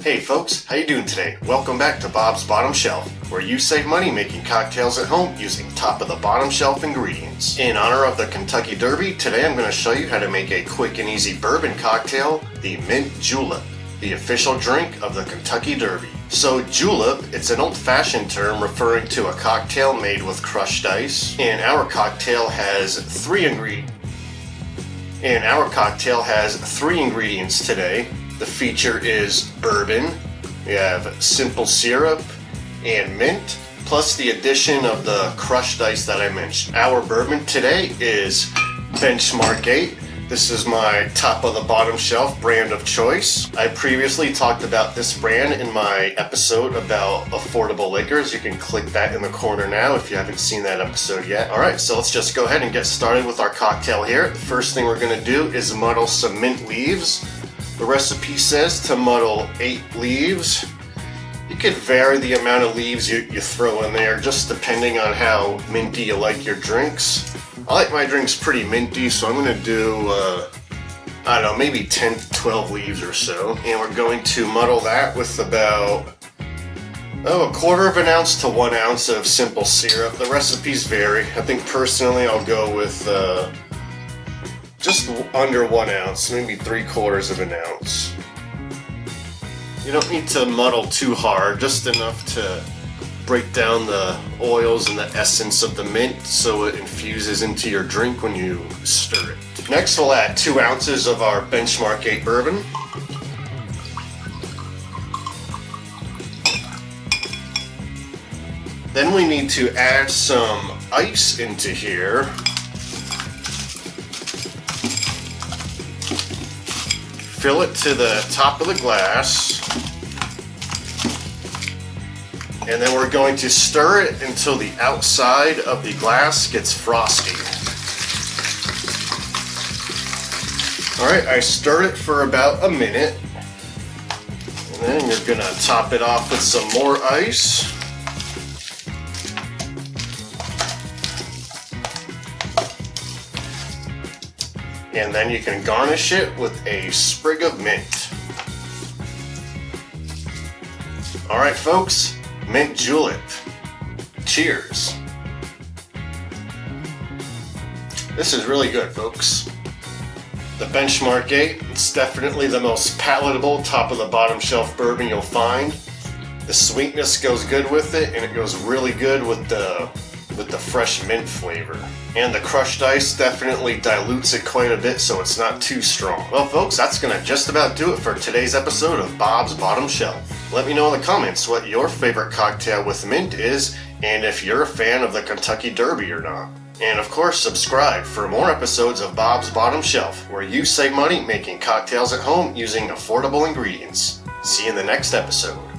Hey folks, how you doing today? Welcome back to Bob's Bottom Shelf, where you save money making cocktails at home using top of the bottom shelf ingredients. In honor of the Kentucky Derby, today I'm going to show you how to make a quick and easy bourbon cocktail, the Mint Julep, the official drink of the Kentucky Derby. So julep, it's an old-fashioned term referring to a cocktail made with crushed ice, and our cocktail has three ingredients today. The feature is bourbon, we have simple syrup, and mint, plus the addition of the crushed ice that I mentioned. Our bourbon today is Benchmark 8. This is my top of the bottom shelf brand of choice. I previously talked about this brand in my episode about affordable liquors. You can click that in the corner now if you haven't seen that episode yet. Alright, so let's just go ahead and get started with our cocktail here. The first thing we're going to do is muddle some mint leaves. The recipe says to muddle 8 leaves. You could vary the amount of leaves you throw in there, just depending on how minty you like your drinks. I like my drinks pretty minty, so I'm going to do, I don't know, maybe 10 to 12 leaves or so. And we're going to muddle that with about, a quarter of an ounce to 1 ounce of simple syrup. The recipes vary. I think personally I'll go with just under 1 ounce, maybe 3/4 of an ounce. You don't need to muddle too hard, just enough to break down the oils and the essence of the mint so it infuses into your drink when you stir it. Next we'll add 2 ounces of our Benchmark 8 bourbon. Then we need to add some ice into here. Fill it to the top of the glass. And then we're going to stir it until the outside of the glass gets frosty. Alright, I stirred it for about a minute. And then you're gonna top it off with some more ice. And then you can garnish it with a sprig of mint. Alright folks, Mint Julep. Cheers. This is really good, folks. The Benchmark 8, it's definitely the most palatable top of the bottom shelf bourbon you'll find. The sweetness goes good with it, and it goes really good with the fresh mint flavor. And the crushed ice definitely dilutes it quite a bit so it's not too strong. Well folks, that's gonna just about do it for today's episode of Bob's Bottom Shelf. Let me know in the comments what your favorite cocktail with mint is, and if you're a fan of the Kentucky Derby or not. And of course, subscribe for more episodes of Bob's Bottom Shelf, where you save money making cocktails at home using affordable ingredients. See you in the next episode.